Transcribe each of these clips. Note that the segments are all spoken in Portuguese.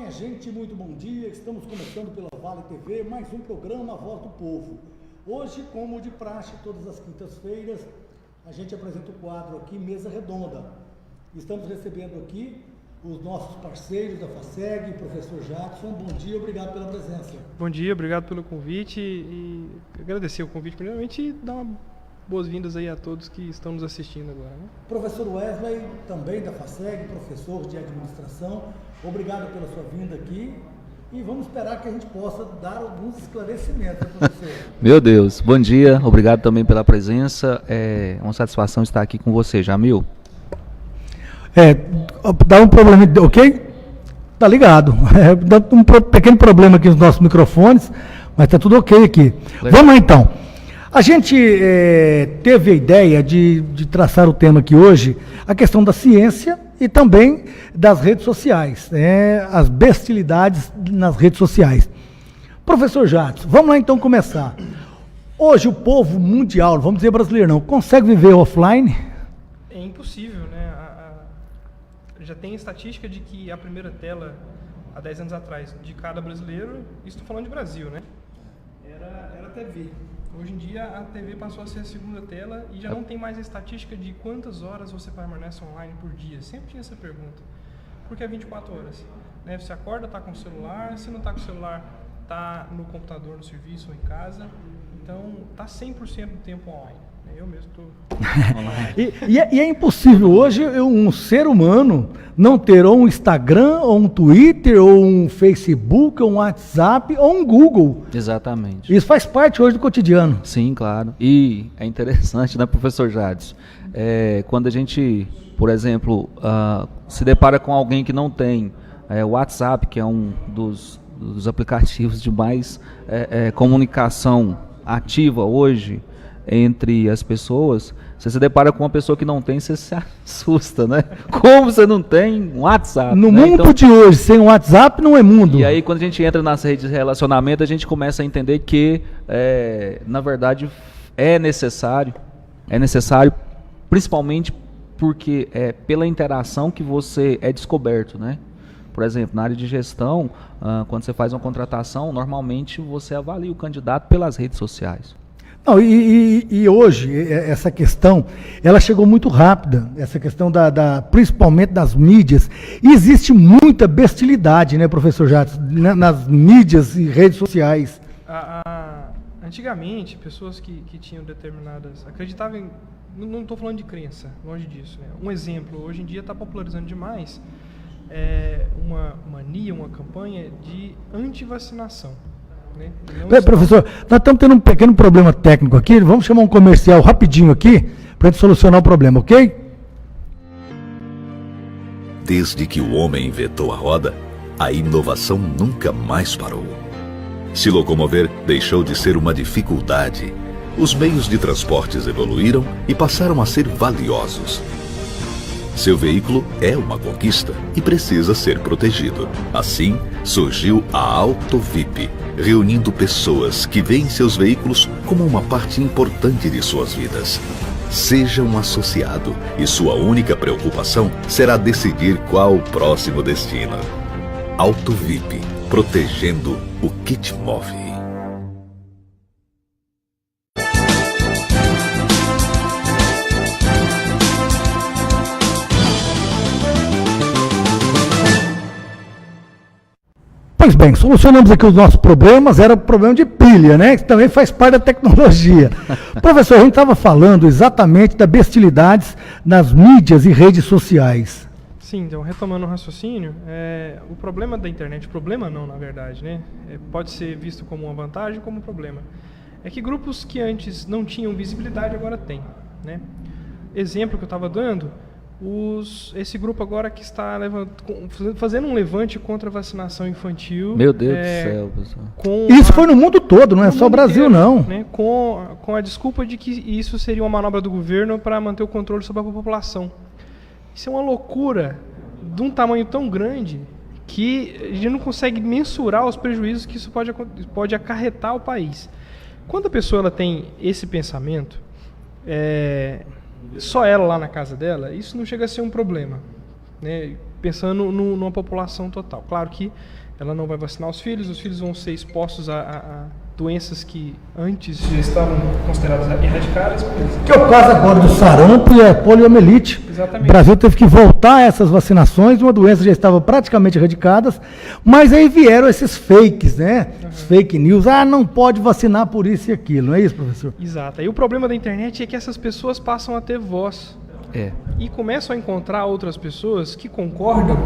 minha gente, muito bom dia. Estamos começando pela Vale TV, mais um programa A Voz do Povo. Hoje, como de praxe, todas as quintas-feiras, a gente apresenta o quadro aqui, Mesa Redonda. Estamos recebendo aqui os nossos parceiros da FASEG, professor Jackson. Bom dia, obrigado pela presença. Bom dia, obrigado pelo convite e agradecer o convite primeiramente e dar boas-vindas aí a todos que estão nos assistindo agora. Né? Professor Wesley, também da FASEG, professor de administração, obrigado pela sua vinda aqui e vamos esperar que a gente possa dar alguns esclarecimentos, professor. Meu Deus, bom dia, obrigado também pela presença, é uma satisfação estar aqui com você, Jamil. Dá um problema, ok? Tá ligado. Dá um pequeno problema aqui nos nossos microfones, mas tá tudo ok aqui. Legal. Vamos lá então. A gente teve a ideia de traçar o tema aqui hoje, a questão da ciência e também das redes sociais, as bestialidades nas redes sociais. Professor Jadson, vamos lá então começar. Hoje o povo mundial, vamos dizer brasileiro não, consegue viver offline? É impossível, né? Já tem estatística de que a primeira tela, há 10 anos atrás, de cada brasileiro, estou falando de Brasil, né? Era a TV. Hoje em dia a TV passou a ser a segunda tela e já não tem mais a estatística de quantas horas você permanece online por dia. Sempre tinha essa pergunta. Porque é 24 horas. Né? Você acorda, está com o celular, se não está com o celular, está no computador, no serviço ou em casa. Então está 100% do tempo online. Eu mesmo estou... e é impossível hoje um ser humano não ter ou um Instagram, ou um Twitter, ou um Facebook, ou um WhatsApp, ou um Google. Exatamente. Isso faz parte hoje do cotidiano. Sim, claro. E é interessante, né, professor Jadson? Quando a gente, por exemplo, se depara com alguém que não tem o WhatsApp, que é um dos aplicativos de mais comunicação ativa hoje, entre as pessoas, você se depara com uma pessoa que não tem, você se assusta, né? Como você não tem um WhatsApp? No mundo então, de hoje, sem um WhatsApp não é mundo. E aí quando a gente entra nas redes de relacionamento, a gente começa a entender que, na verdade, é necessário, principalmente porque é pela interação que você é descoberto, né? Por exemplo, na área de gestão, quando você faz uma contratação, normalmente você avalia o candidato pelas redes sociais. Não, e hoje, essa questão, ela chegou muito rápida, essa questão principalmente das mídias, e existe muita bestialidade, né, professor Jadson, nas mídias e redes sociais. Antigamente, pessoas que tinham determinadas, acreditavam em, não estou falando de crença, longe disso, né? Um exemplo, hoje em dia está popularizando demais uma mania, uma campanha de antivacinação. Né? Professor, nós estamos tendo um pequeno problema técnico aqui, vamos chamar um comercial rapidinho aqui, para a gente solucionar o problema, ok? Desde que o homem inventou a roda, a inovação nunca mais parou. Se locomover deixou de ser uma dificuldade. Os meios de transportes evoluíram e passaram a ser valiosos. Seu veículo é uma conquista e precisa ser protegido. Assim, surgiu a AutoVip, reunindo pessoas que veem seus veículos como uma parte importante de suas vidas. Seja um associado e sua única preocupação será decidir qual o próximo destino. AutoVip, protegendo o que te move. Pois bem, solucionamos aqui os nossos problemas, era o problema de pilha, né? Que também faz parte da tecnologia. Professor, a gente estava falando exatamente das bestialidades nas mídias e redes sociais. Sim, então, retomando o raciocínio, o problema da internet, problema não, na verdade, né? Pode ser visto como uma vantagem ou como um problema. É que grupos que antes não tinham visibilidade, agora têm, né? Exemplo que eu estava dando, esse grupo agora que está fazendo um levante contra a vacinação infantil. Meu Deus do céu, pessoal. Isso foi no mundo todo, não é só o Brasil, não. Né, com a desculpa de que isso seria uma manobra do governo para manter o controle sobre a população. Isso é uma loucura de um tamanho tão grande que a gente não consegue mensurar os prejuízos que isso pode acarretar ao país. Quando a pessoa ela tem esse pensamento, só ela lá na casa dela, isso não chega a ser um problema. Né? pensando numa população total. Claro que ela não vai vacinar os filhos vão ser expostos a doenças que antes já estavam consideradas erradicadas. Que é o caso agora do sarampo e a poliomielite. Exatamente. O Brasil teve que voltar a essas vacinações, uma doença já estava praticamente erradicada, mas aí vieram esses fakes, né? Os fake news, não pode vacinar por isso e aquilo, não é isso, professor? Exato. E o problema da internet é que essas pessoas passam a ter voz. E começam a encontrar outras pessoas que concordam,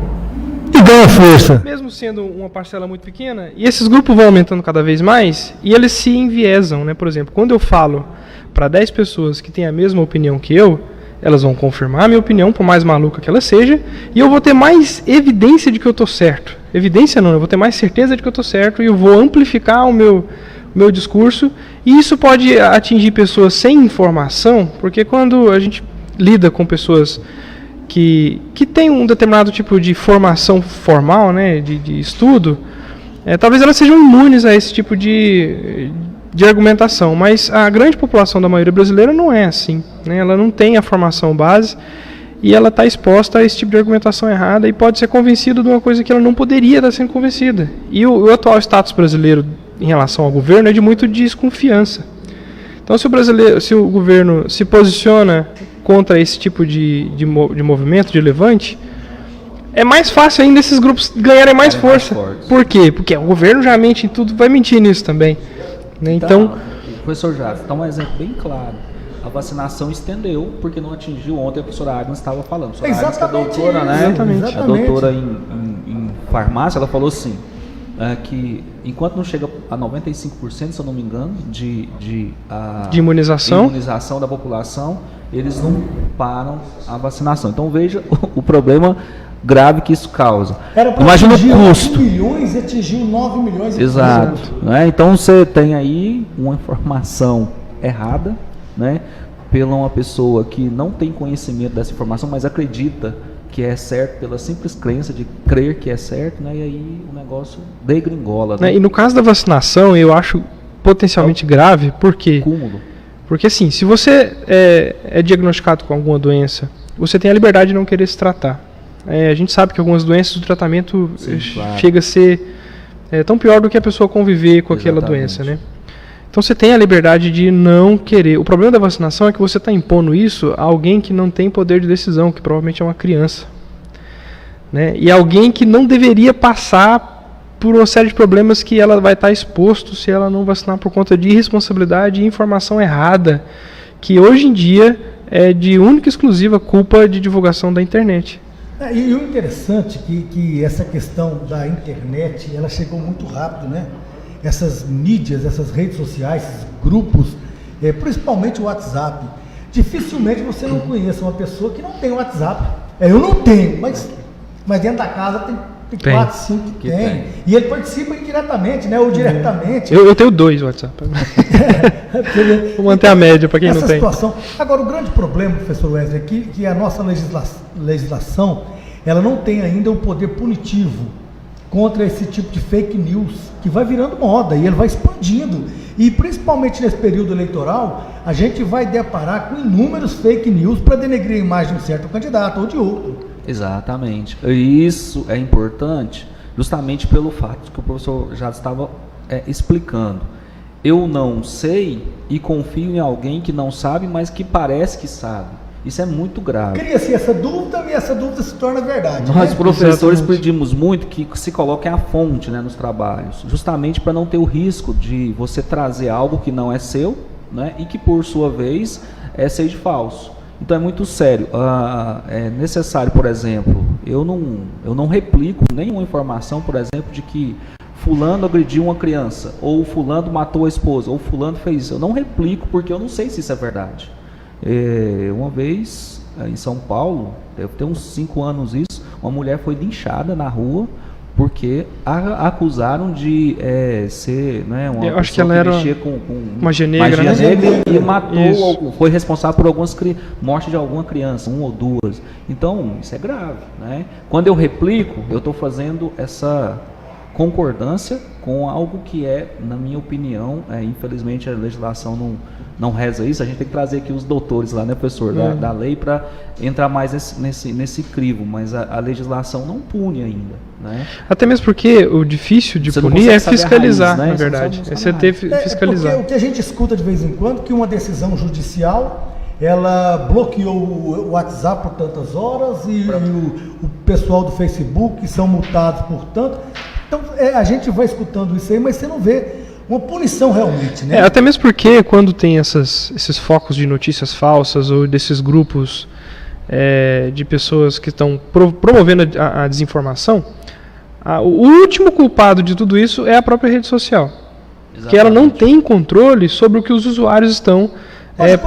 E ganha força. mesmo sendo uma parcela muito pequena, e esses grupos vão aumentando cada vez mais, e eles se enviesam, né? Por exemplo, quando eu falo para 10 pessoas que têm a mesma opinião que eu, elas vão confirmar a minha opinião, por mais maluca que ela seja, e eu vou ter mais evidência de que eu estou certo. Evidência não, eu vou ter mais certeza de que eu estou certo, e eu vou amplificar o meu discurso, e isso pode atingir pessoas sem informação, porque quando a gente lida com pessoas que têm um determinado tipo de formação formal, né, de estudo, talvez elas sejam imunes a esse tipo de argumentação, mas a grande população da maioria brasileira não é assim, né? Ela não tem a formação base e ela está exposta a esse tipo de argumentação errada e pode ser convencida de uma coisa que ela não poderia estar sendo convencida. E o atual status brasileiro em relação ao governo é de muito desconfiança. Então, se o governo se posiciona contra esse tipo de movimento, de levante, é mais fácil ainda esses grupos ganharem mais força. Por quê? Porque o governo já mente em tudo, vai mentir nisso também. Né? Então, professor Jacques, dá um exemplo bem claro. A vacinação estendeu porque não atingiu. Ontem a professora Agnes estava falando. A professora Agnes, que é doutora, né? Exatamente. É doutora em farmácia, ela falou assim, que enquanto não chega a 95%, se eu não me engano, de imunização da população, eles não param a vacinação. Então veja o problema grave que isso causa. Imagina o custo. 8 milhões e atingiu 9 milhões. Exato. Né? Então você tem aí uma informação errada, né? Pela uma pessoa que não tem conhecimento dessa informação, mas acredita que é certo pela simples crença de crer que é certo, né? E aí o negócio degringola. Né? E no caso da vacinação, eu acho potencialmente grave, por quê? Cúmulo. Porque assim, se você é diagnosticado com alguma doença, você tem a liberdade de não querer se tratar. A gente sabe que algumas doenças, o tratamento chega a ser tão pior do que a pessoa conviver com aquela doença, né? Então você tem a liberdade de não querer. O problema da vacinação é que você está impondo isso a alguém que não tem poder de decisão, que provavelmente é uma criança, né? E alguém que não deveria passar por uma série de problemas que ela vai estar exposto se ela não vacinar por conta de irresponsabilidade e informação errada, que hoje em dia é de única e exclusiva culpa de divulgação da internet. E o interessante é que essa questão da internet, ela chegou muito rápido, né? Essas mídias, essas redes sociais, esses grupos, principalmente o WhatsApp. Dificilmente você não conheça uma pessoa que não tem WhatsApp. Eu não tenho, mas dentro da casa tem 4, 5 que tem. E ele participa indiretamente, né? Ou diretamente. Eu tenho 2 WhatsApp. Vou manter a média para quem não tem. Situação. Agora, o grande problema, professor Wesley, é que a nossa legislação ela não tem ainda um poder punitivo contra esse tipo de fake news, que vai virando moda e ele vai expandindo. E principalmente nesse período eleitoral, a gente vai deparar com inúmeros fake news para denegrir a imagem de um certo candidato ou de outro. Exatamente. Isso é importante justamente pelo fato que o professor já estava explicando. Eu não sei e confio em alguém que não sabe, mas que parece que sabe. Isso é muito grave. Cria-se essa dúvida e essa dúvida se torna verdade. Nós, né? professores, pedimos muito que se coloque a fonte, né, nos trabalhos, justamente para não ter o risco de você trazer algo que não é seu, né, e que, por sua vez, seja falso. Então é muito sério. É necessário, por exemplo, eu não replico nenhuma informação, por exemplo, de que fulano agrediu uma criança, ou fulano matou a esposa, ou fulano fez isso. Eu não replico porque eu não sei se isso é verdade. Uma vez em São Paulo, deve ter uns 5 anos isso, uma mulher foi linchada na rua porque a acusaram de ser, né, uma eu acho que pessoa ela mexia era com magia negra, né? E matou, Isso. foi responsável por algumas mortes de alguma criança, 1 ou 2. Então, isso é grave, né? Quando eu replico, eu estou fazendo essa concordância com algo que na minha opinião, infelizmente a legislação não reza isso. A gente tem que trazer aqui os doutores lá, né, professor, da lei, para entrar mais nesse crivo, mas a legislação não pune ainda, né? Até mesmo porque o difícil de Você não punir é consegue saber a fiscalizar, raiz, né? na verdade. Você É não você sabe ter fiscalizar. Porque o que a gente escuta de vez em quando, que uma decisão judicial, ela bloqueou o WhatsApp por tantas horas e o pessoal do Facebook são multados por tanto. Então, a gente vai escutando isso aí, mas você não vê uma punição realmente, né? Até mesmo porque quando tem esses focos de notícias falsas ou desses grupos de pessoas que estão promovendo a desinformação, o último culpado de tudo isso é a própria rede social. Exatamente. Que ela não tem controle sobre o que os usuários estão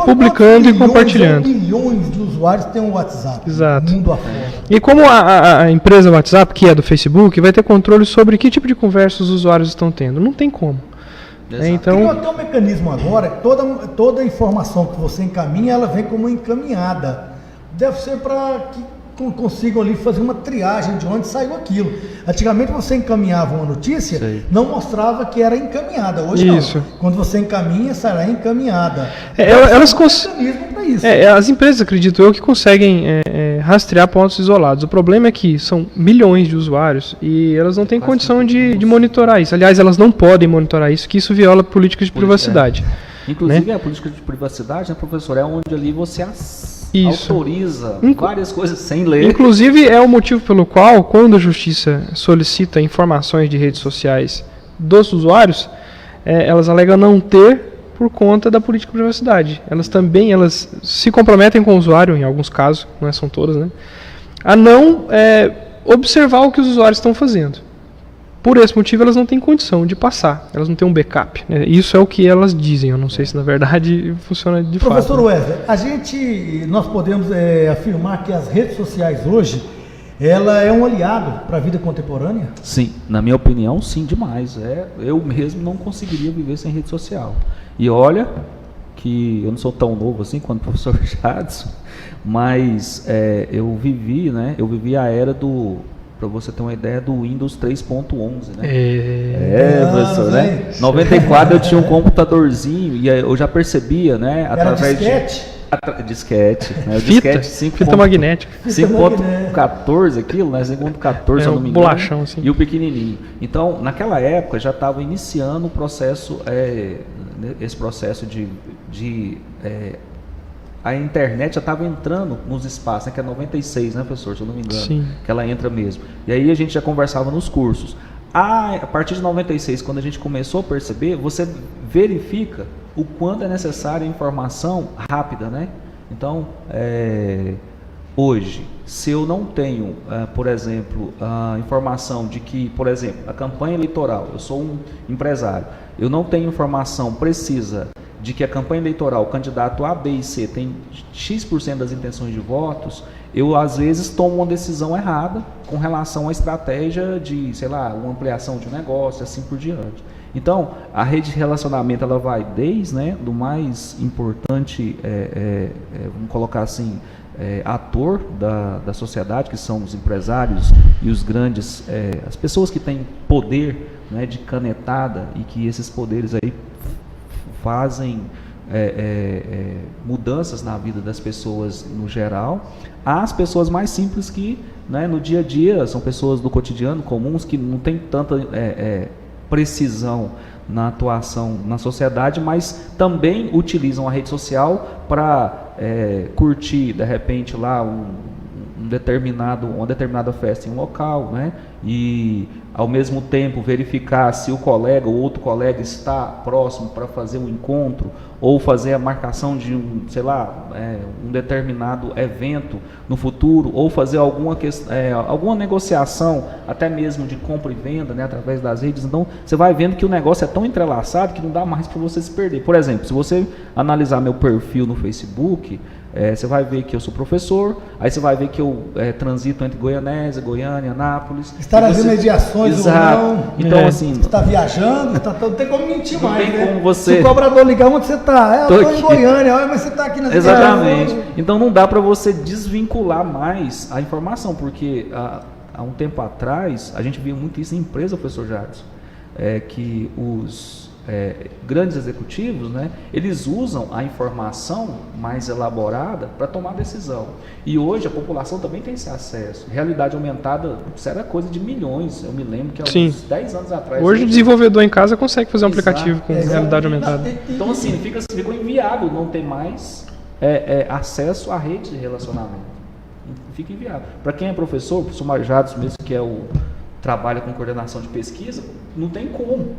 publicando e compartilhando. Milhões de usuários têm um WhatsApp. Exato. Mundo afora. E como a empresa WhatsApp, que é do Facebook, vai ter controle sobre que tipo de conversa os usuários estão tendo? Não tem como. Então, tem até um mecanismo agora, toda informação que você encaminha, ela vem como encaminhada. Deve ser para que consigam ali fazer uma triagem de onde saiu aquilo. Antigamente você encaminhava uma notícia, não mostrava que era encaminhada. Hoje não. Quando você encaminha, será encaminhada. Elas mecanismo para isso. As empresas, acredito eu, que conseguem rastrear pontos isolados. O problema é que são milhões de usuários e elas não têm condição de monitorar isso. Aliás, elas não podem monitorar isso, que isso viola políticas de privacidade. Inclusive, a política de privacidade, né, professor, é onde ali você autoriza várias coisas sem ler. Inclusive, é o motivo pelo qual, quando a justiça solicita informações de redes sociais dos usuários, elas alegam não ter por conta da política de privacidade. Elas se comprometem com o usuário, em alguns casos, não são todas, né, a não observar o que os usuários estão fazendo. Por esse motivo, elas não têm condição de passar. Elas não têm um backup. Isso é o que elas dizem. Eu não sei se, na verdade, funciona de fato. Professor Wesley, nós podemos afirmar que as redes sociais hoje, ela é um aliado para a vida contemporânea? Sim, na minha opinião, sim, demais. Eu mesmo não conseguiria viver sem rede social. E olha que eu não sou tão novo assim quanto o professor Jadson, mas eu vivi a era para você ter uma ideia, do Windows 3.11, né? Professor, né? 94 eu tinha um computadorzinho e eu já percebia, né? Através disquete, né? Fita magnética. 5.14 aquilo, né? 5.14, se eu não me engano. Bolachão, assim. E o pequenininho. Então, naquela época já estava iniciando o processo, esse processo a internet já estava entrando nos espaços, né, que é 96, né, professor, se eu não me engano. Sim. Que ela entra mesmo. E aí a gente já conversava nos cursos. A partir de 96, quando a gente começou a perceber, você verifica o quanto é necessária a informação rápida, né? Então, hoje, se eu não tenho, por exemplo, a informação de que, por exemplo, a campanha eleitoral, eu sou um empresário, eu não tenho informação precisa de que a campanha eleitoral, o candidato A, B e C tem X% das intenções de votos, eu às vezes tomo uma decisão errada com relação à estratégia de, sei lá, uma ampliação de um negócio, assim por diante. Então, a rede de relacionamento, ela vai desde, né, do mais importante, vamos colocar assim, ator da sociedade, que são os empresários e os grandes, as pessoas que têm poder, né, de canetada, e que esses poderes aí fazem mudanças na vida das pessoas no geral, às pessoas mais simples que, né, no dia a dia, são pessoas do cotidiano, comuns, que não tem tanta precisão na atuação na sociedade, mas também utilizam a rede social para curtir, de repente, lá uma determinada festa em um local, né? E ao mesmo tempo verificar se o colega ou outro colega está próximo para fazer um encontro ou fazer a marcação de um determinado evento no futuro, ou fazer alguma negociação, até mesmo de compra e venda, né, através das redes. Então você vai vendo que o negócio é tão entrelaçado que não dá mais para você se perder. Por exemplo, se você analisar meu perfil no Facebook, você vai ver que eu sou professor, aí você vai ver que eu transito entre Goianésia, Goiânia, Anápolis. Está nas mediações. Exato. Ou não. Então, assim, você está viajando, não tem como mentir não mais, tem né? como você... Se o cobrador ligar, onde você está? Eu estou em aqui. Goiânia, mas você está aqui na Exatamente. Então não dá para você desvincular mais a informação, porque há um tempo atrás, a gente via muito isso em empresa, professor Jadson, que os grandes executivos, né, eles usam a informação mais elaborada para tomar decisão. E hoje a população também tem esse acesso. Realidade aumentada, isso era coisa de milhões, eu me lembro que há uns 10 anos atrás... Hoje o desenvolvedor em casa consegue fazer um aplicativo com Exato. realidade aumentada. Então assim, ficou inviável não ter mais acesso à rede de relacionamento. Fica inviável. Para quem é professor, o professor Jadson mesmo, que trabalha com coordenação de pesquisa, não tem como.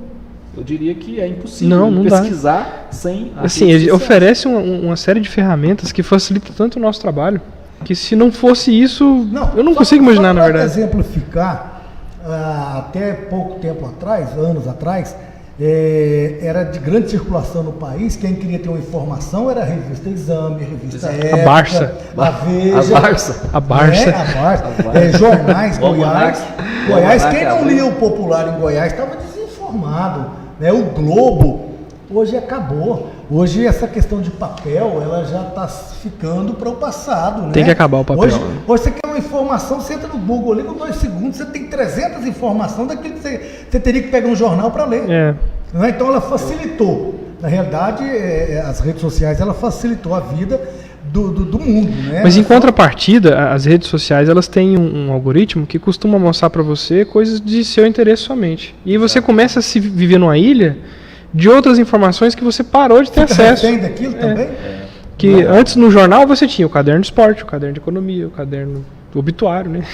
Eu diria que é impossível não pesquisar sem... Assim, ele oferece uma série de ferramentas que facilita tanto o nosso trabalho, que se não fosse isso, eu não consigo imaginar, na verdade. Para exemplificar, até pouco tempo atrás, anos atrás, era de grande circulação no país. Quem queria ter uma informação era a revista Exame, a revista Época, a Barça, a Veja, a Barça, jornais, Goiás. Quem não lia o Popular em Goiás estava desinformado. O Globo hoje acabou. Hoje essa questão de papel, ela já está ficando para o passado, né? Tem que acabar o papel. Hoje você quer uma informação, você entra no Google ali, com 2 segundos, você tem 300 informações daquilo que você teria que pegar um jornal para ler. Então ela facilitou. Na realidade, as redes sociais, ela facilitou a vida do mundo, né? Mas em contrapartida, as redes sociais, elas têm um algoritmo que costuma mostrar para você coisas de seu interesse somente. E você começa a se viver numa ilha de outras informações que você parou de ter acesso. Refém daquilo também? Que antes no jornal você tinha o caderno de esporte, o caderno de economia, o caderno do obituário, né?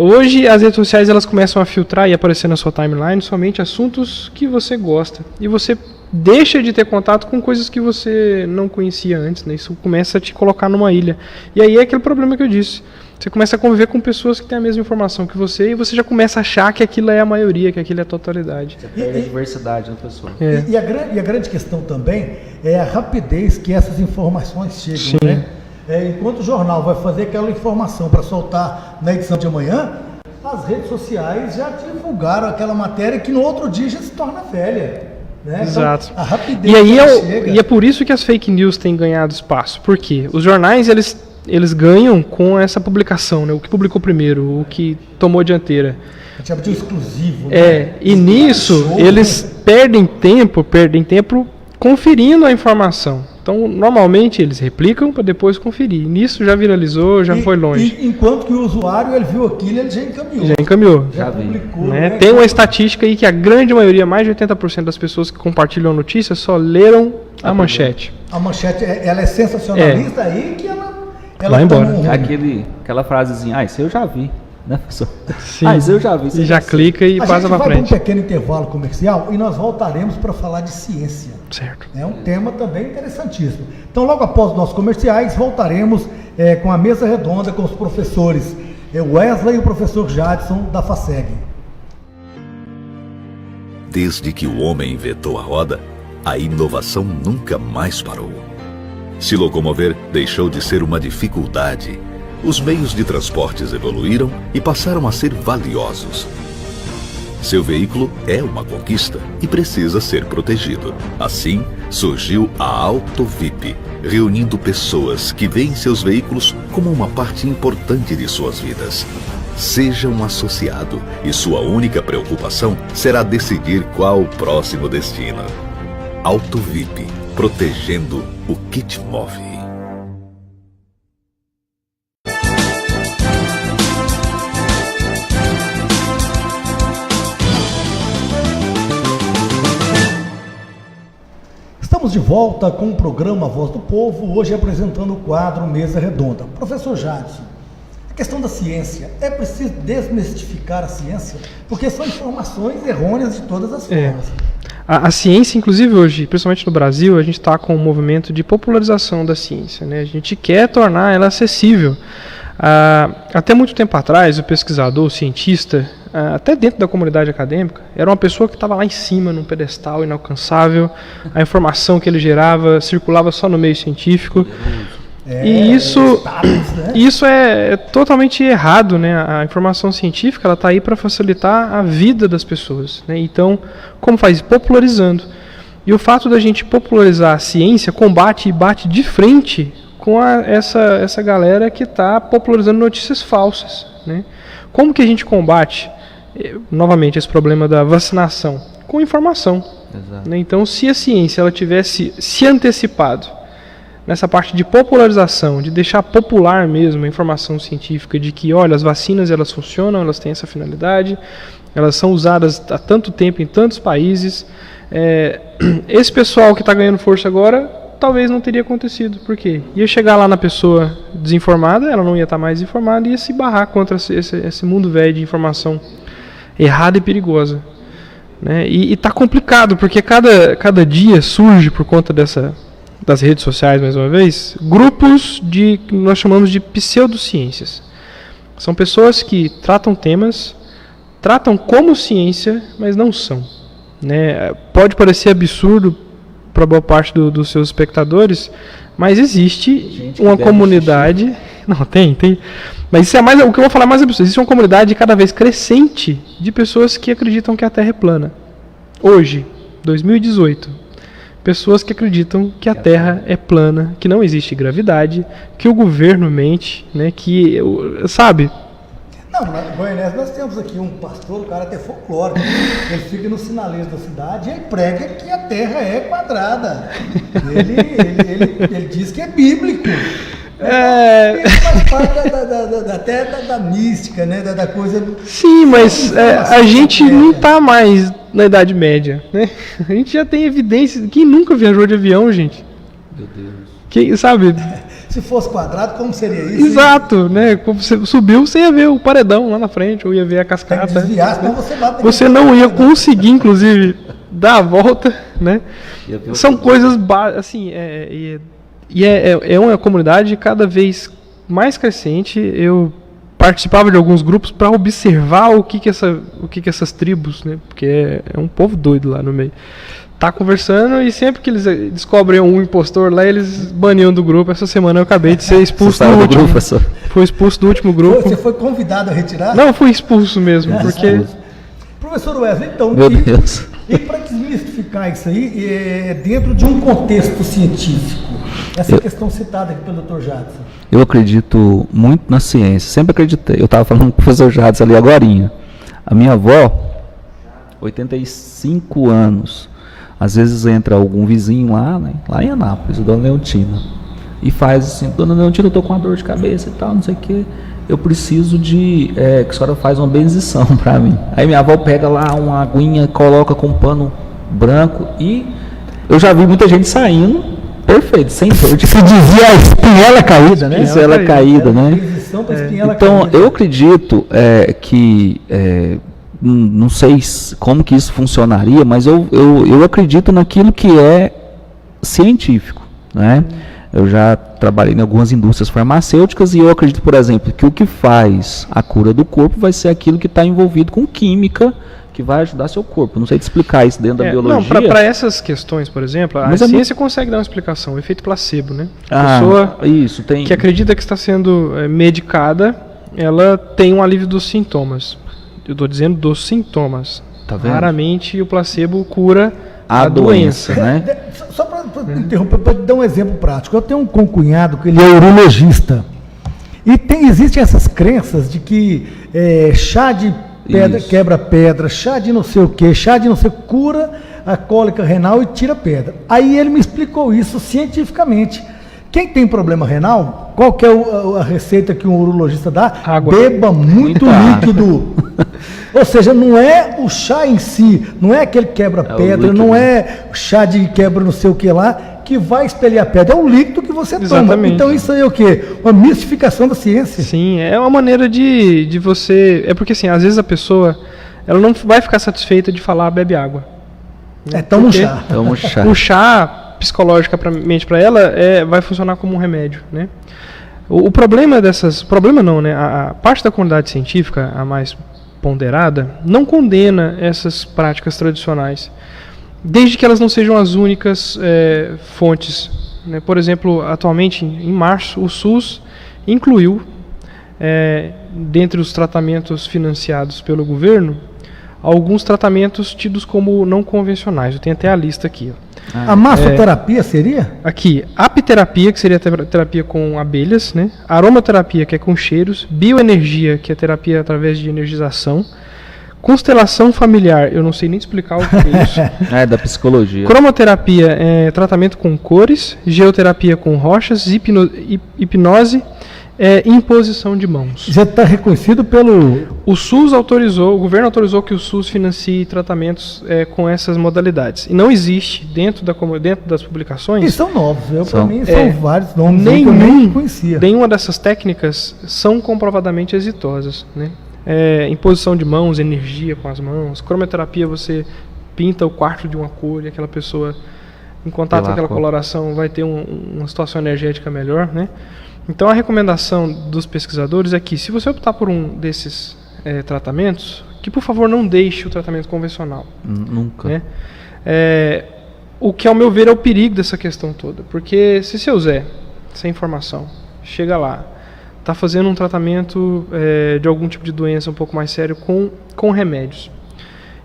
Hoje as redes sociais, elas começam a filtrar e aparecer na sua timeline somente assuntos que você gosta. E você deixa de ter contato com coisas que você não conhecia antes, né? Isso começa a te colocar numa ilha. E aí é aquele problema que eu disse. Você começa a conviver com pessoas que têm a mesma informação que você e você já começa a achar que aquilo é a maioria, que aquilo é a totalidade. Você perde a diversidade da pessoa. E a grande questão também é a rapidez que essas informações chegam, né? Enquanto o jornal vai fazer aquela informação para soltar na edição de amanhã, as redes sociais já divulgaram aquela matéria que no outro dia já se torna velha. Né? Exato. Então, a rapidez e aí chega... é por isso que as fake news têm ganhado espaço. Porque os jornais, eles ganham com essa publicação, né? O que publicou primeiro, o que tomou a dianteira. A gente chama de exclusivo. Né? E nisso eles perdem tempo conferindo a informação. Então, normalmente, eles replicam para depois conferir. Nisso já viralizou, já foi longe. Enquanto que o usuário, ele viu aquilo, ele já encaminhou. Já publicou. Né? Tem uma estatística aí que a grande maioria, mais de 80% das pessoas que compartilham a notícia só leram a manchete. A manchete, ela é sensacionalista aí que ela vai embora. Aquela frasezinha, isso eu já vi. Né, professor? Sim. Isso eu já vi. E já clica e passa para frente. A gente vai para um pequeno intervalo comercial e nós voltaremos para falar de ciência. Certo. É um tema também interessantíssimo. Então, logo após os nossos comerciais, voltaremos com a mesa redonda com os professores Wesley e o professor Jadson da FASEG. Desde que o homem inventou a roda, a inovação nunca mais parou. Se locomover deixou de ser uma dificuldade. Os meios de transportes evoluíram e passaram a ser valiosos. Seu veículo é uma conquista e precisa ser protegido. Assim, surgiu a AutoVip, reunindo pessoas que veem seus veículos como uma parte importante de suas vidas. Seja um associado e sua única preocupação será decidir qual o próximo destino. AutoVip, protegendo o que te move. Estamos de volta com o programa Voz do Povo, hoje apresentando o quadro Mesa Redonda. Professor Jadson, a questão da ciência, é preciso desmistificar a ciência? Porque são informações errôneas de todas as formas. A ciência, inclusive hoje, principalmente no Brasil, a gente está com um movimento de popularização da ciência, né? A gente quer tornar ela acessível. Até muito tempo atrás, o pesquisador, o cientista, até dentro da comunidade acadêmica, era uma pessoa que estava lá em cima, num pedestal inalcançável, a informação que ele gerava circulava só no meio científico. E isso é totalmente errado, né? A informação científica ela está aí para facilitar a vida das pessoas, né? Então, como faz? Popularizando. E o fato da gente popularizar a ciência combate e bate de frente com essa galera que está popularizando notícias falsas, né? Como que a gente combate, novamente, esse problema da vacinação? Com informação. Exato. Né? Então, se a ciência ela tivesse se antecipado nessa parte de popularização, de deixar popular mesmo a informação científica de que, olha, as vacinas elas funcionam, elas têm essa finalidade, elas são usadas há tanto tempo em tantos países, esse pessoal que está ganhando força agora, talvez não teria acontecido. Por quê? Ia chegar lá na pessoa desinformada, ela não ia estar mais informada, e ia se barrar contra esse mundo velho de informação errada e perigosa. Né? E está complicado, porque cada dia surge, por conta das redes sociais, mais uma vez, grupos que nós chamamos de pseudociências. São pessoas que tratam temas, tratam como ciência, mas não são. Né? Pode parecer absurdo para boa parte dos seus espectadores, mas existe uma comunidade... Não, tem. Mas isso é mais, o que eu vou falar é mais absurdo. Existe uma comunidade cada vez crescente de pessoas que acreditam que a Terra é plana. Hoje, 2018, pessoas que acreditam que a Terra é plana, que não existe gravidade, que o governo mente, né, que, sabe... Não, na Goiânia nós temos aqui um pastor, o cara até folclórico, ele fica no sinaleiro da cidade e ele prega que a Terra é quadrada. Ele diz que é bíblico. Ele faz parte até da mística, né? Da coisa. Sim, mas a gente não está mais na Idade Média, né? A gente já tem evidência. Quem nunca viajou de avião, gente? Meu Deus. Quem, sabe? Se fosse quadrado, como seria isso? Exato, né? Como você subiu, você ia ver o paredão lá na frente, ou ia ver a cascata. Desviar, senão você não ia conseguir, inclusive, dar a volta, né? São coisas assim, é uma comunidade cada vez mais crescente. Eu participava de alguns grupos para observar o que essas tribos, né? Porque é um povo doido lá no meio. Tá conversando, e sempre que eles descobrem um impostor lá, eles baniam do grupo. Essa semana eu acabei de ser expulso do último. Fui expulso do último grupo. Você foi convidado a retirar? Não, fui expulso mesmo, porque... Professor Wesley, então, Meu Deus. E para desmistificar isso aí, dentro de um contexto científico, essa questão citada aqui pelo Dr. Jadson. Eu acredito muito na ciência, sempre acreditei. Eu estava falando com o professor Jadson ali agorinha. A minha avó, 85 anos, às vezes entra algum vizinho lá, né, lá em Anápolis, o Dona Leontina, e faz assim: Dona Leontina, eu estou com uma dor de cabeça e tal, não sei o quê, eu preciso que a senhora faz uma benzição para mim. Aí minha avó pega lá uma aguinha, coloca com um pano branco, e eu já vi muita gente saindo perfeito, sem dor de cabeça. Se dizia a espinhela caída, né? Espinhela caída, né? Então, eu acredito que... não sei como que isso funcionaria, mas eu acredito naquilo que é científico, né? Eu já trabalhei em algumas indústrias farmacêuticas e eu acredito, por exemplo, que o que faz a cura do corpo vai ser aquilo que está envolvido com química, que vai ajudar seu corpo. Não sei te explicar isso dentro da biologia. Não, para essas questões, por exemplo, a ciência consegue dar uma explicação, o efeito placebo, né? A pessoa que acredita que está sendo medicada, ela tem um alívio dos sintomas. Eu estou dizendo dos sintomas. Tá vendo? Raramente o placebo cura a doença, né? Só para interromper, para dar um exemplo prático. Eu tenho um concunhado que ele é urologista. E existem essas crenças de que chá de pedra quebra pedra, chá de não sei o que, chá de não sei o que, cura a cólica renal e tira pedra. Aí ele me explicou isso cientificamente. Quem tem problema renal, qual que é a receita que um urologista dá? Água. Beba muito líquido. Ou seja, não é o chá em si, não é aquele quebra-pedra, não é o chá de quebra não sei o que lá, que vai expelhar a pedra, é o líquido que você toma. Então isso aí é o quê? Uma mistificação da ciência. Sim, é uma maneira de você... É porque assim, às vezes a pessoa, ela não vai ficar satisfeita de falar bebe água. Toma um chá. O chá... psicologicamente para ela vai funcionar como um remédio, né? O problema né? A parte da comunidade científica, a mais ponderada, não condena essas práticas tradicionais, desde que elas não sejam as únicas fontes, né? Por exemplo, atualmente em março o SUS incluiu dentre os tratamentos financiados pelo governo alguns tratamentos tidos como não convencionais. Eu tenho até a lista aqui, ó. A massoterapia seria? Aqui, apiterapia, que seria a terapia com abelhas, né? Aromaterapia, que é com cheiros. Bioenergia, que é terapia através de energização. Constelação familiar, eu não sei nem explicar o que é isso. É da psicologia. Cromoterapia é tratamento com cores. Geoterapia com rochas. Hipnose. Imposição de mãos. Já está reconhecido pelo... O SUS autorizou, o governo autorizou que o SUS financie tratamentos com essas modalidades. E não existe dentro das publicações... E são novos, para mim são são vários nomes que eu nem conhecia. Nenhuma dessas técnicas são comprovadamente exitosas, né? Imposição de mãos, energia com as mãos. Cromoterapia, você pinta o quarto de uma cor e aquela pessoa, em contato com aquela coloração, vai ter uma situação energética melhor, né? Então a recomendação dos pesquisadores é que, se você optar por um desses tratamentos, que por favor não deixe o tratamento convencional. Nunca. Né? O que, ao meu ver, é o perigo dessa questão toda. Porque se seu Zé, sem informação, chega lá, está fazendo um tratamento de algum tipo de doença um pouco mais sério com remédios.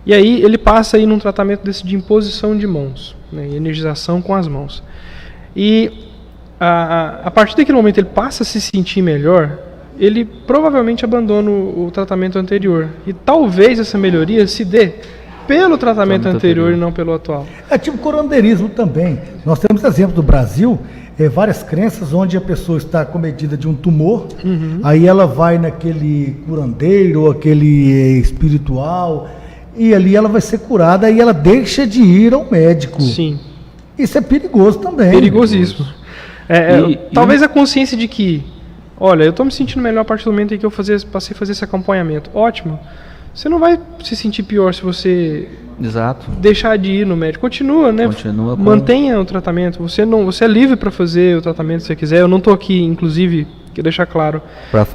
E aí ele passa aí num tratamento desse de imposição de mãos, né, energização com as mãos. E a partir daquele momento ele passa a se sentir melhor, ele provavelmente abandona o tratamento anterior. E talvez essa melhoria se dê pelo tratamento anterior e não pelo atual. É tipo curandeirismo também. Nós temos exemplo do Brasil, várias crenças onde a pessoa está comedida de um tumor, aí ela vai naquele curandeiro ou aquele espiritual, e ali ela vai ser curada e ela deixa de ir ao médico. Sim. Isso é perigoso também. Perigosíssimo. Talvez a consciência de que, olha, eu estou me sentindo melhor a partir do momento em que eu passei a fazer esse acompanhamento. Ótimo. Você não vai se sentir pior se você deixar de ir no médico. Continua, né? Mantenha o tratamento. Você é livre para fazer o tratamento se você quiser. Eu não estou aqui, inclusive, quero deixar claro,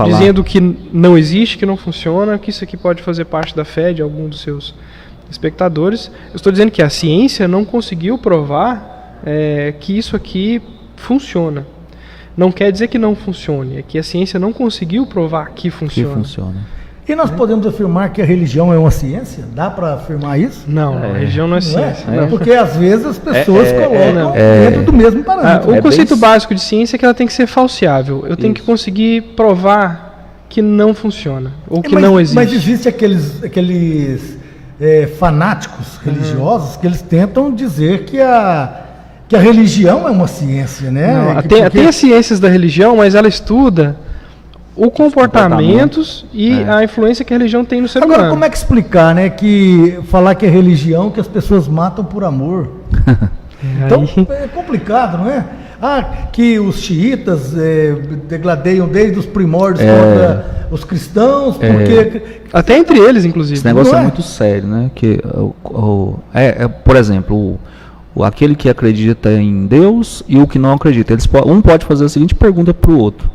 dizendo que não existe, que não funciona, que isso aqui pode fazer parte da fé de algum dos seus espectadores. Eu estou dizendo que a ciência não conseguiu provar que isso aqui funciona. Não quer dizer que não funcione, é que a ciência não conseguiu provar que funciona. E nós podemos afirmar que a religião é uma ciência? Dá para afirmar isso? Não, a religião não é ciência. Não. Porque às vezes as pessoas colocam dentro do mesmo parâmetro. O conceito básico de ciência é que ela tem que ser falseável. Eu tenho que conseguir provar que não funciona, ou que não existe. Mas existe aqueles fanáticos religiosos que eles tentam dizer que a religião é uma ciência, né? Não, tem as ciências da religião, mas ela estuda os comportamentos e a influência que a religião tem no ser humano. Agora, como é que explicar, né? Falar que é religião, que as pessoas matam por amor. Então, é complicado, não é? Que os xiitas degladeiam desde os primórdios contra os cristãos, porque... Até entre eles, inclusive. Esse negócio é muito sério, né? Por exemplo, aquele que acredita em Deus e o que não acredita. Um pode fazer a seguinte pergunta para o outro: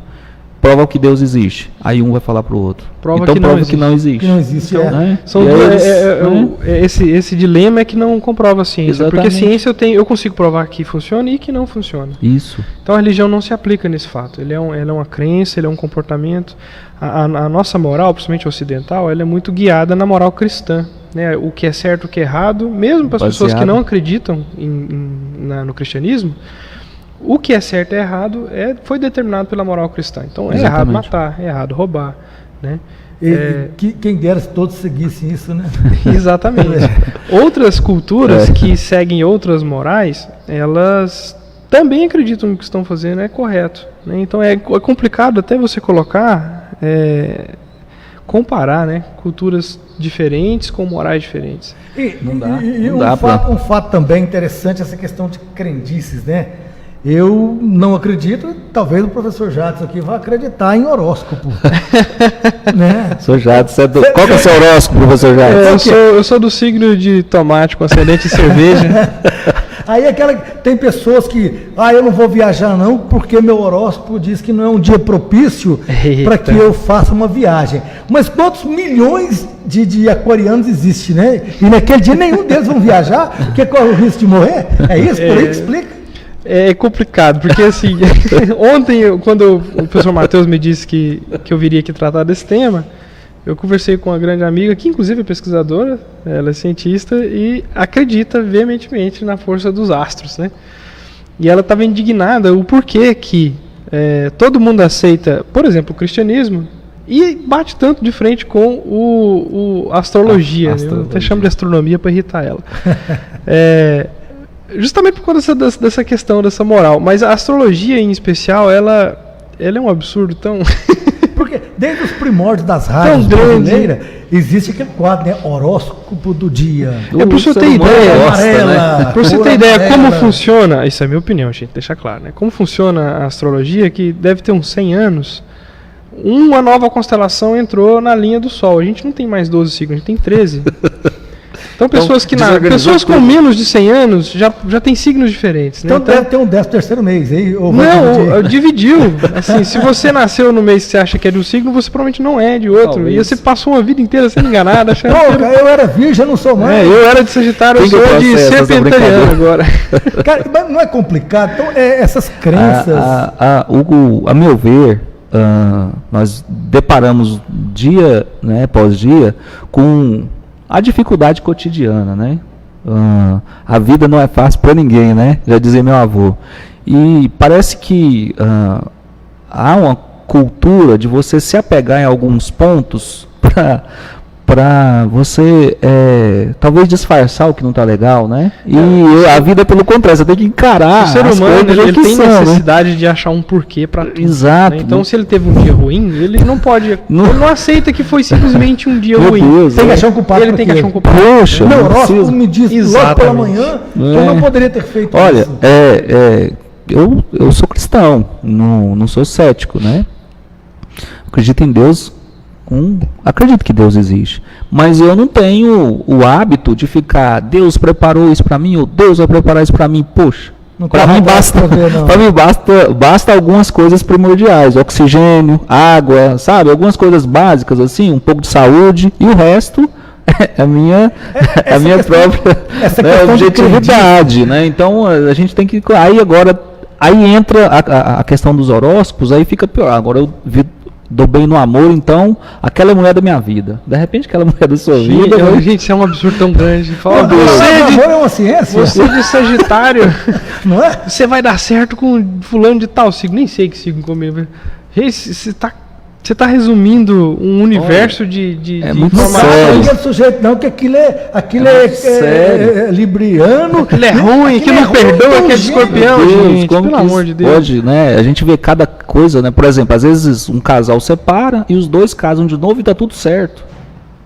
prova que Deus existe. Aí um vai falar para o outro: prova que não existe. Que não existe. Esse dilema é que não comprova a ciência. Exatamente. Porque a ciência eu consigo provar que funciona e que não funciona. Isso. Então a religião não se aplica nesse fato. Ela é uma crença, ele é um comportamento. A nossa moral, principalmente ocidental, ela é muito guiada na moral cristã. Né? O que é certo, o que é errado, mesmo para as pessoas que não acreditam no cristianismo, o que é certo e errado foi determinado pela moral cristã. Então é errado matar, é errado roubar, né? Quem dera se todos seguissem isso, né? Exatamente. Outras culturas que seguem outras morais, elas também acreditam que o que estão fazendo é correto, né? Então é complicado até você comparar, né, culturas diferentes com morais diferentes. Um fato também interessante, essa questão de crendices, né? Eu não acredito, talvez o professor Jadson aqui vá acreditar em horóscopo. Né? Professor Jadson, qual que é o seu horóscopo, professor Jadson? Eu sou do signo de tomate com ascendente em cerveja. Aí tem pessoas que, eu não vou viajar não, porque meu horóscopo diz que não é um dia propício para que eu faça uma viagem. Mas quantos milhões de aquarianos existem, né? E naquele dia nenhum deles vão viajar, porque corre o risco de morrer? É isso? Por aí que explica? É complicado, porque assim, ontem, quando o professor Matheus me disse que eu viria aqui tratar desse tema, Eu conversei com uma grande amiga, que inclusive é pesquisadora, ela é cientista e acredita veementemente na força dos astros, né? E ela estava indignada o porquê que todo mundo aceita, por exemplo, o cristianismo e bate tanto de frente com a astrologia. Eu até chamo de astronomia para irritar ela. Justamente por conta dessa questão, dessa moral. Mas a astrologia, em especial, ela é um absurdo tão... Porque desde os primórdios das rádios brasileiras, existe aquele quadro, né? Horóscopo do dia. Para você ter ideia, amarela, para você ter ideia amarela. como funciona, isso é a minha opinião, gente, deixar claro, né? Como funciona a astrologia, que deve ter uns 100 anos, uma nova constelação entrou na linha do Sol. A gente não tem mais 12 signos, a gente tem 13. Então pessoas com menos de 100 anos já tem signos diferentes, né? Então deve ter um 13º mês aí. Não, dividiu. Assim, se você nasceu no mês que você acha que é de um signo, você provavelmente não é de outro. Talvez. E você passou uma vida inteira sendo enganado, achando Não, que cara, eu era virgem, eu não sou mais. eu era de Sagitário, eu Tem que sou de processar essa Serpentariano agora. Cara, mas não é complicado. Então, essas crenças... Hugo, a meu ver, nós deparamos dia, né, após dia com a dificuldade cotidiana, né? A vida não é fácil para ninguém, né? Já dizia meu avô. E parece que há uma cultura de você se apegar em alguns pontos para você talvez disfarçar o que não está legal, né? E a vida, pelo contrário, você tem que encarar. O ser as humano coisas ele que tem são, necessidade de achar um porquê para tudo. Exato. Né? Então, se ele teve um dia ruim, ele não pode. Ele não aceita que foi simplesmente um dia Meu ruim. Deus, Tem que achar um culpado. Ele tem que achar um culpado. Poxa, Meu não horóscopo precisa. me diz logo pela Exatamente. manhã que eu não poderia ter feito Olha, isso. eu sou cristão, não sou cético, né? Acredito em Deus, acredito que Deus existe, mas eu não tenho o hábito de ficar, Deus preparou isso para mim, ou Deus vai preparar isso para mim, poxa. Para mim basta algumas coisas primordiais, oxigênio, água, sabe, algumas coisas básicas assim, um pouco de saúde, e o resto é a minha própria objetividade, né? Então a gente tem que aí entra a questão dos horóscopos, aí fica pior. Agora eu dou bem no amor, então aquela mulher da minha vida. De repente aquela mulher da sua vida. Gente, isso é um absurdo tão grande. Fala, O amor é uma ciência. você de Sagitário, Não é? você vai dar certo com fulano de tal signo. Nem sei que signo comigo. Gente, você tá resumindo um universo de muito Não sério. fala aquele sujeito não, que aquilo é libriano. Aquilo é ruim, que não perdoa, que é de Escorpião, gente. Pelo amor de Deus. Pode, né? A gente vê cada coisa, né? Por exemplo, às vezes um casal separa e os dois casam de novo e tá tudo certo,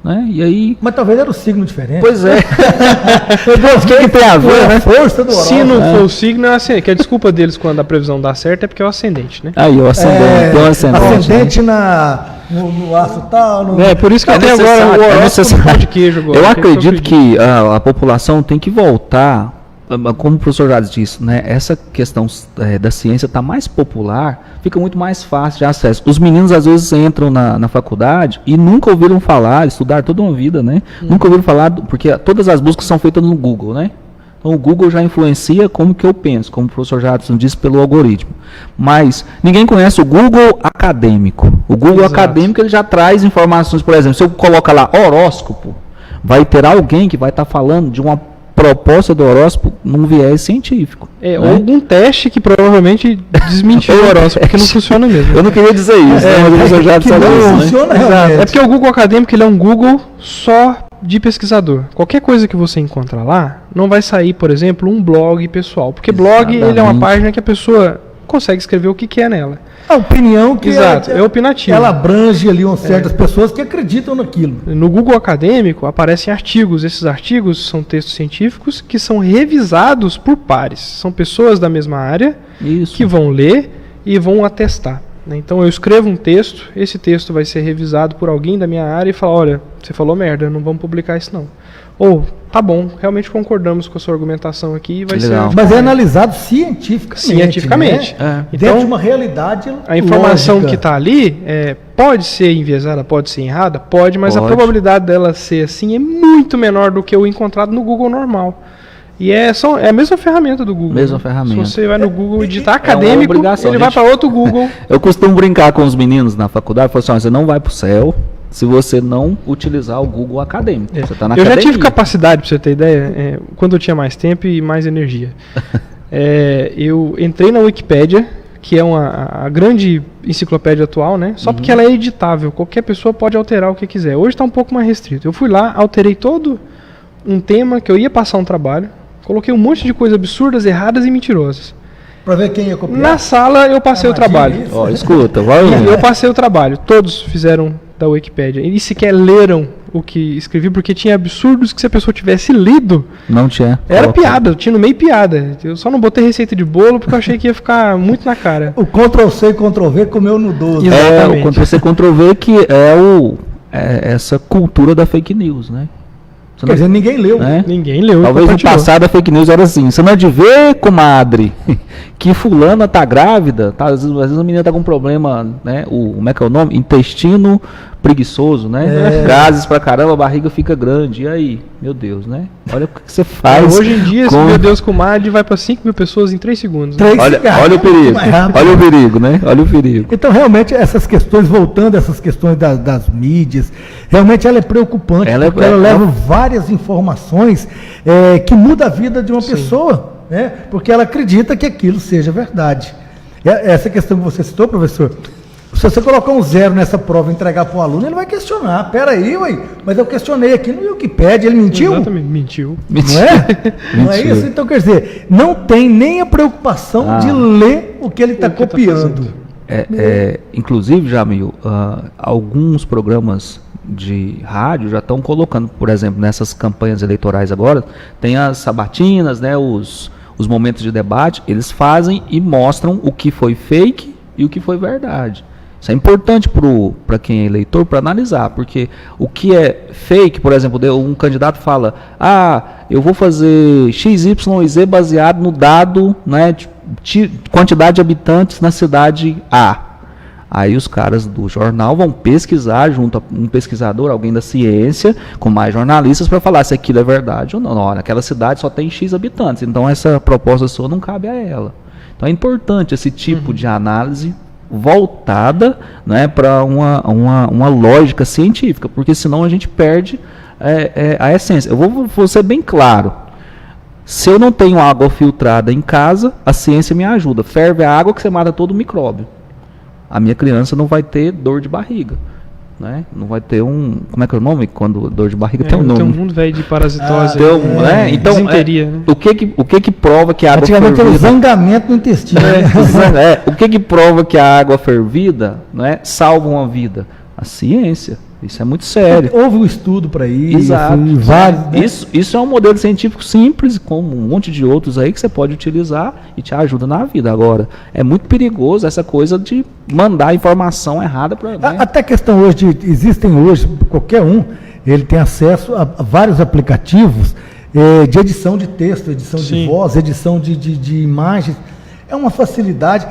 né? E aí... Mas talvez era um signo diferente. Pois é. O que tem a ver, né? Força do Se horóscopo. não for o signo, é assim, que a desculpa deles quando a previsão dá certo é porque é o ascendente, né? Aí, o ascendente. tem um ascendente no aço tal. Por isso que É até agora necessário, o é horóscopo necessário. do pão de queijo agora. Eu que acredito só que a população tem que voltar, como o professor já disse, né? Essa questão da ciência está mais popular, fica muito mais fácil de acesso. Os meninos às vezes entram na faculdade e nunca ouviram falar, estudaram toda uma vida, né? Nunca ouviram falar, porque todas as buscas são feitas no Google, né? Então o Google já influencia como que eu penso, como o professor Jadson disse, pelo algoritmo. Mas ninguém conhece o Google acadêmico. O Google acadêmico ele já traz informações, por exemplo, se eu colocar lá horóscopo, vai ter alguém que vai estar falando de uma proposta do horóscopo num viés científico. ou algum teste que provavelmente desmentiu o horóscopo, porque não funciona mesmo. Eu não queria dizer isso, mas o professor Jadson sabe não isso, né? funciona Exato. realmente. É porque o Google Acadêmico ele é um Google só de pesquisador. Qualquer coisa que você encontra lá, não vai sair, por exemplo, um blog pessoal. Porque blog ele é uma Exatamente. página que a pessoa consegue escrever o que quer nela. A opinião que Exato, é opinativo. ela abrange ali certas pessoas que acreditam naquilo. No Google Acadêmico aparecem artigos. Esses artigos são textos científicos que são revisados por pares. São pessoas da mesma área Isso. que vão ler e vão atestar. Né? Então eu escrevo um texto, esse texto vai ser revisado por alguém da minha área e falar, olha, você falou merda, não vamos publicar isso não. Ou, tá bom, realmente concordamos com a sua argumentação aqui e vai Legal. ser... Mas é analisado cientificamente. Cientificamente. Né? É. Dentro de Então, uma realidade a informação lógica. que está ali pode ser enviesada, pode ser errada, pode, mas a Pode. probabilidade dela ser assim é muito menor do que o encontrado no Google normal. E é a mesma ferramenta do Google. Mesma né? ferramenta. Se você vai no Google e digitar uma acadêmico, obrigação, ele vai gente. para outro Google. Eu costumo brincar com os meninos na faculdade, falo assim, ó, você não vai pro céu, se você não utilizar o Google acadêmico. Você tá na Eu já academia. tive capacidade, pra você ter ideia, quando eu tinha mais tempo e mais energia. Eu entrei na Wikipédia, que é a grande enciclopédia atual, né? Só porque ela é editável, qualquer pessoa pode alterar o que quiser. Hoje está um pouco mais restrito. Eu fui lá, alterei todo um tema que eu ia passar um trabalho, coloquei um monte de coisas absurdas, erradas e mentirosas. Pra ver quem ia copiar. Na sala eu passei o trabalho. Isso. Ó, escuta, vai E ouvindo. eu passei o trabalho. Todos fizeram da Wikipédia. E sequer leram o que escrevi, porque tinha absurdos que se a pessoa tivesse lido, Não tinha. era Coloca. piada, tinha no meio piada. Eu só não botei receita de bolo porque eu achei que ia ficar muito na cara. O Ctrl-C e Ctrl-V comeu no 12. Exatamente. O Ctrl-C, Ctrl-V que essa cultura da fake news, né? Você Quer dizer, ninguém leu. né? Ninguém leu e Talvez no compartilhou. passado a fake news era assim, você não é de ver, comadre, que fulana tá grávida, tá, às vezes a menina tá com problema, né, como é que é o nome? Intestino preguiçoso, né? Gases pra caramba, a barriga fica grande, e aí? Meu Deus, né? Olha o que você faz. Hoje em dia, esse com- meu Deus comadre vai para 5 mil pessoas em 3 segundos. Né? Três Olha cigarros, o perigo, mais rápido. olha o perigo, né? Olha o perigo. Então, realmente, essas questões, voltando a essas questões das mídias, realmente ela é preocupante, porque ela leva várias informações que mudam a vida de uma pessoa, né? Porque ela acredita que aquilo seja verdade. Essa questão que você citou, professor, se você colocar um 0 nessa prova e entregar para o aluno, ele vai questionar. Peraí, mas eu questionei aqui no Wikipédia, ele mentiu? Exatamente, mentiu. Não é? Não é Mentira. isso? Então, quer dizer, não tem nem a preocupação de ler o que ele está O que tá copiando. fazendo. Inclusive, Jamil, alguns programas de rádio já estão colocando, por exemplo, nessas campanhas eleitorais agora, tem as sabatinas, né, os momentos de debate, eles fazem e mostram o que foi fake e o que foi verdade. Isso é importante para quem é eleitor, para analisar, porque o que é fake, por exemplo, um candidato fala, eu vou fazer X, Y e Z baseado no dado, né, quantidade de habitantes na cidade A. Aí os caras do jornal vão pesquisar junto a um pesquisador, alguém da ciência, com mais jornalistas, para falar se aquilo é verdade ou não. Não, naquela cidade só tem X habitantes, então essa proposta sua não cabe a ela. Então é importante esse tipo de análise voltada, né, para uma lógica científica, porque senão a gente perde a essência. Eu vou ser bem claro. Se eu não tenho água filtrada em casa, a ciência me ajuda. Ferve a água que você mata todo o micróbio. A minha criança não vai ter dor de barriga, né? Não vai ter como é que é o nome? Quando dor de barriga tem um nome. Tem um mundo velho de parasitose. Né? Então, desinteria, né? o que que prova que a água Antigamente era o fervida... zangamento no intestino. O que prova que a água fervida, né, salva uma vida? A ciência. Isso é muito sério. Houve um estudo para isso. Exato. e vários, né? Isso é um modelo científico simples, como um monte de outros aí que você pode utilizar e te ajuda na vida. Agora, é muito perigoso essa coisa de mandar informação errada para alguém. Até a questão hoje, existem hoje, qualquer um, ele tem acesso a vários aplicativos de edição de texto, edição de Sim. voz, edição de imagens. É uma facilidade.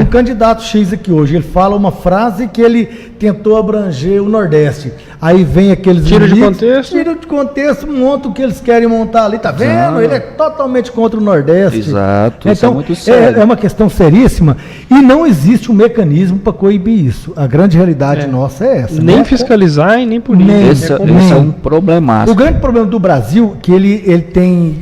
Um candidato X aqui hoje, ele fala uma frase que ele tentou abranger o Nordeste. Aí vem aqueles Tira de inimigos, contexto. tira de contexto, monta o que eles querem montar ali, tá vendo? Ele é totalmente contra o Nordeste. Exato, isso Então, é muito sério. é uma questão seríssima e não existe um mecanismo para coibir isso. A grande realidade nossa é essa. Nem né? fiscalizar e nem punir. Nem. Esse nem. é um problemaço. O grande problema do Brasil, que ele tem,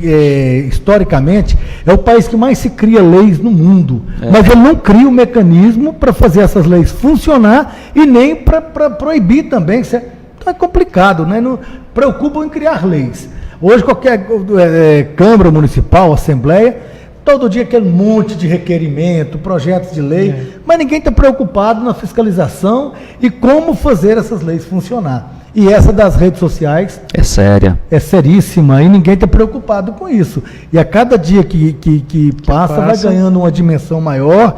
historicamente, é o país que mais se cria leis no mundo. Mas ele não cria o mecanismo para fazer essas leis funcionar e nem para proibir também. Isso é complicado, né? Não preocupam em criar leis. Hoje, qualquer Câmara Municipal, Assembleia, todo dia aquele monte de requerimento, projetos de lei, mas ninguém está preocupado na fiscalização e como fazer essas leis funcionar. E essa das redes sociais É séria. é seríssima e ninguém está preocupado com isso. E a cada dia que passa, vai ganhando uma dimensão maior.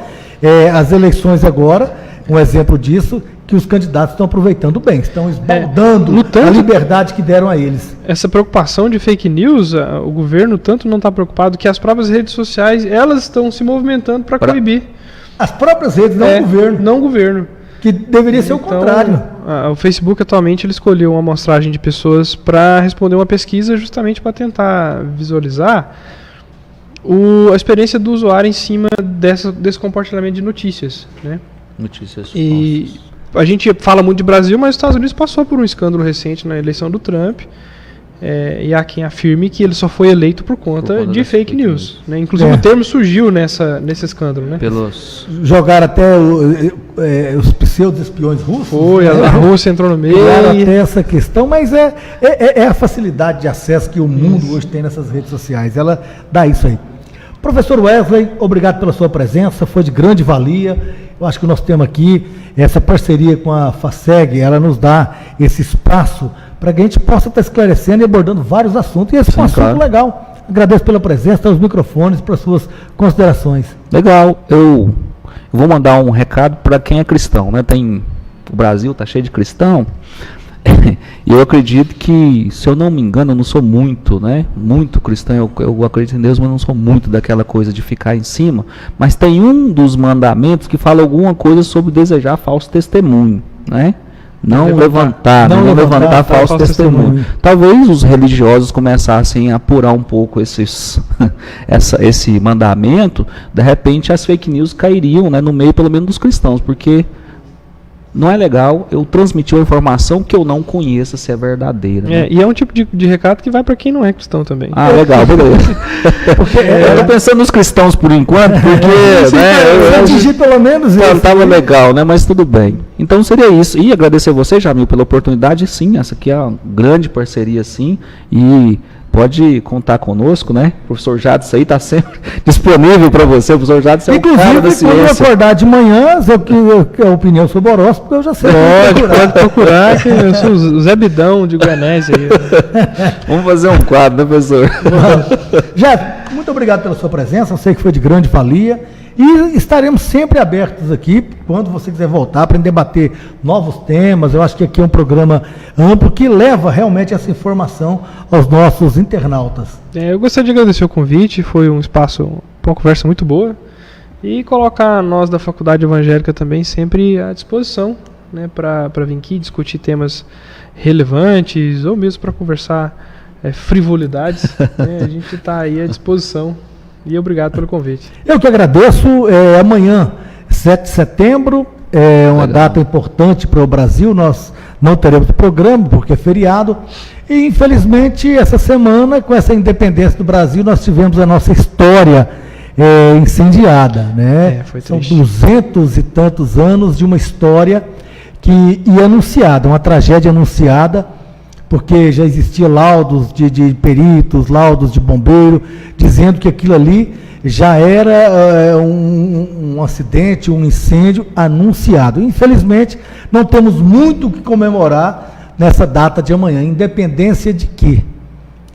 As eleições agora, um exemplo disso, que os candidatos estão aproveitando bem, estão esbaldando lutando- a liberdade que deram a eles. Essa preocupação de fake news, o governo tanto não está preocupado que as próprias redes sociais, elas estão se movimentando para coibir. As próprias redes, não o governo, Não o governo. que deveria ser o Então, contrário. O Facebook atualmente ele escolheu uma amostragem de pessoas para responder uma pesquisa justamente para tentar visualizar a experiência do usuário em cima desse compartilhamento de notícias, né? Notícias E a gente fala muito de Brasil, mas os Estados Unidos passou por um escândalo recente na eleição do Trump. E há quem afirme que ele só foi eleito por conta de fake news. Né? Inclusive o termo surgiu nesse escândalo. Né? Jogaram até os pseudo-espiões russos. Foi, a Rússia entrou no meio. Até essa questão, mas é a facilidade de acesso que o mundo hoje tem nessas redes sociais. Ela dá isso aí. Professor Wesley, obrigado pela sua presença, foi de grande valia. Eu acho que nós temos aqui essa parceria com a FASEG, ela nos dá esse espaço para que a gente possa estar esclarecendo e abordando vários assuntos. E esse foi um assunto legal. Agradeço pela presença, os microfones para suas considerações. Legal. Eu vou mandar um recado para quem é cristão, né? O Brasil está cheio de cristão. E eu acredito que, se eu não me engano, eu não sou muito cristão, eu acredito em Deus, mas não sou muito daquela coisa de ficar em cima. Mas tem um dos mandamentos que fala alguma coisa sobre desejar falso testemunho, né? Não levantar falso testemunho. Talvez os religiosos começassem a apurar um pouco esse mandamento, de repente as fake news cairiam, né, no meio pelo menos dos cristãos, porque não é legal eu transmitir uma informação que eu não conheça se é verdadeira. Né? E é um tipo de recado que vai para quem não é cristão também. Ah, legal, beleza. Eu tô pensando nos cristãos por enquanto, porque eu atingi pelo menos isso. Estava legal, né? Mas tudo bem. Então seria isso. E agradecer a você, Jamil, pela oportunidade. Sim, essa aqui é uma grande parceria, sim. E pode contar conosco, né? O professor Jadson aí está sempre disponível para você. O professor Jadson é um cara da ciência. Quando eu acordar de manhã, a opinião sobre o horóscopo, eu já sei. Pode procurar, que eu sou o Zé Bidão de Goianésia. Vamos fazer um quadro, né, professor? Já, muito obrigado pela sua presença. Eu sei que foi de grande valia. E estaremos sempre abertos aqui, quando você quiser voltar, para debater novos temas. Eu acho que aqui é um programa amplo que leva realmente essa informação aos nossos internautas. Eu gostaria de agradecer o convite, foi um espaço, uma conversa muito boa. E colocar nós da Faculdade Evangélica também sempre à disposição, né, para vir aqui discutir temas relevantes ou mesmo para conversar frivolidades. Né, a gente está aí à disposição. E obrigado pelo convite. Eu que agradeço. Amanhã, 7 de setembro, é uma data importante para o Brasil. Nós não teremos programa, porque é feriado. E, infelizmente, essa semana, com essa independência do Brasil, nós tivemos a nossa história incendiada. Né? São 200 e tantos anos de uma história que ia anunciada, uma tragédia anunciada, porque já existia laudos de peritos, laudos de bombeiro, dizendo que aquilo ali já era um acidente, um incêndio anunciado. Infelizmente, não temos muito o que comemorar nessa data de amanhã. Independência de quê?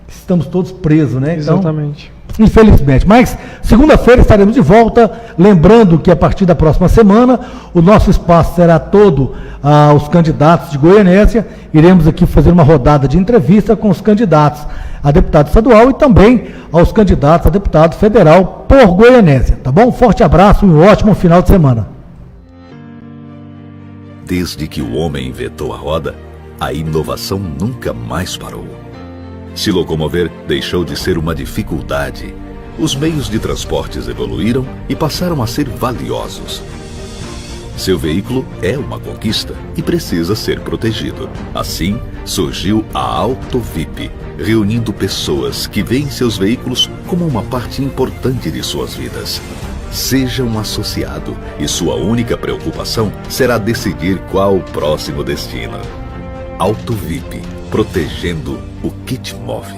Estamos todos presos, né? Então, exatamente. Infelizmente. Mas segunda-feira estaremos de volta. Lembrando que a partir da próxima semana o nosso espaço será todo aos candidatos de Goianésia. Iremos aqui fazer uma rodada de entrevista com os candidatos a deputado estadual e também aos candidatos a deputado federal por Goianésia. Tá bom? Um forte abraço e um ótimo final de semana. Desde que o homem inventou a roda, a inovação nunca mais parou. Se locomover deixou de ser uma dificuldade. Os meios de transportes evoluíram e passaram a ser valiosos. Seu veículo é uma conquista e precisa ser protegido. Assim, surgiu a AutoVip, reunindo pessoas que veem seus veículos como uma parte importante de suas vidas. Seja um associado e sua única preocupação será decidir qual o próximo destino. AutoVip, protegendo o que te move.